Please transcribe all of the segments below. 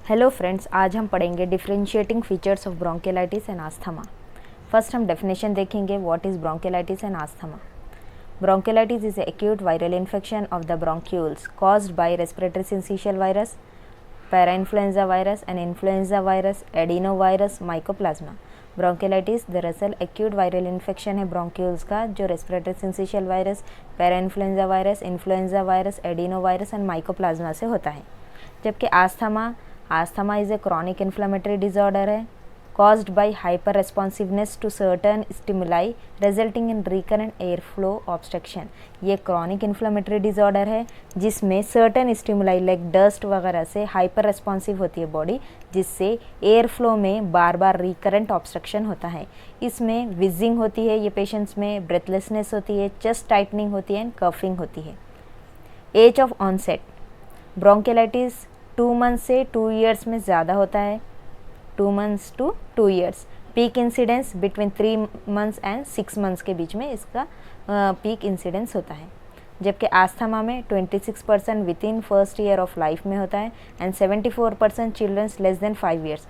Hello friends, आज हम पढ़ेंगे differentiating features of bronchiolitis and asthma. First हम डेफिनेशन देखेंगे what is bronchiolitis and asthma. Bronchiolitis is an acute viral infection of the bronchioles caused by respiratory syncytial virus, parainfluenza virus and influenza virus, adenovirus, mycoplasma। Bronchiolitis दरअसल acute viral infection है bronchioles का जो respiratory syncytial virus, parainfluenza virus, influenza virus, adenovirus and mycoplasma से होता है। जबकि asthma is a chronic inflammatory disorder है caused by hyper-responsiveness to certain stimuli resulting in recurrent airflow obstruction। ये chronic inflammatory disorder है जिसमें certain stimuli like dust वगैरह से hyper responsive होती है बॉडी, जिससे एयर फ्लो में बार बार recurrent obstruction होता है। इसमें wheezing होती है, ये पेशेंट्स में breathlessness होती है, chest tightening होती है एंड coughing होती है। एज ऑफ ऑनसेट ब्रोंकियलाइटिस 2 मंथ से 2 ईयर्स में ज़्यादा होता है, 2 months to 2 years। Peak incidence between 3 months and 6 months के बीच में इसका पीक इंसिडेंस होता है। जबकि आस्थमा में 26% within first year of life में होता है and 74% childrens less than 5 years।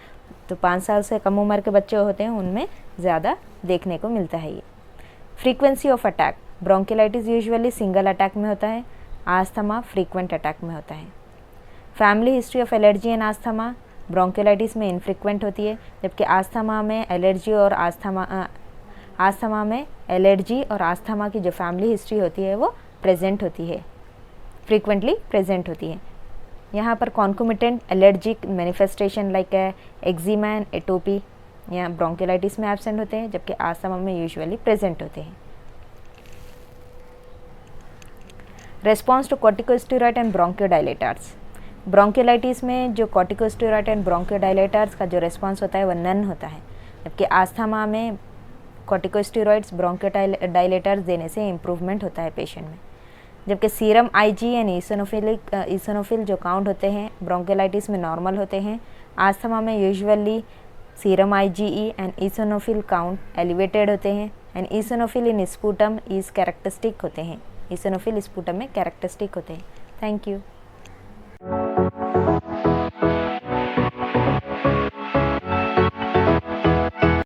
तो 5 साल से कम उम्र के बच्चे होते हैं उनमें ज़्यादा देखने को मिलता है ये। Frequency of attack bronchiolitis usually single attack में होता है, आस्थमा फ्रीक्वेंट अटैक में होता है। Family history of allergy and asthma bronchiolitis में इनफ्रीक्वेंट होती है, जबकि आस्थमा में एलर्जी और आस्थमा की जो फैमिली हिस्ट्री होती है वो प्रेजेंट होती है, फ्रीक्वेंटली प्रेजेंट होती है। यहाँ पर concomitant allergic manifestation like eczema and atopy यहाँ ब्रोंकियलाइटिस में एब्सेंट होते हैं, जबकि आस्थमा में यूजुअली प्रेजेंट होते हैं। रेस्पॉन्स टू कॉर्टिकोस्टेरॉइड एंड ब्रोंकियोडायलेटर्स ब्रोंकियलाइटिस में जो कॉर्टिकोस्टेरॉइड एंड ब्रोंकियोडायलेटर्स का जो रेस्पॉन्स होता है वह नन होता है, जबकि आस्थमा में कॉर्टिकोस्टेरॉइड्स ब्रोंकियोडायलेटर्स देने से इम्प्रूवमेंट होता है पेशेंट में। जबकि सीरम आईजी एंड ईसोनोफिल जो काउंट होते हैं ब्रोंकियलाइटिस में नॉर्मल होते हैं, आस्थमा में usually serum IgE and eosinophil count elevated होते हैं and eosinophil in sputum is characteristic होते हैं, ईसोनोफिल स्पूटम में कैरेक्टरिस्टिक होते हैं। Thank you.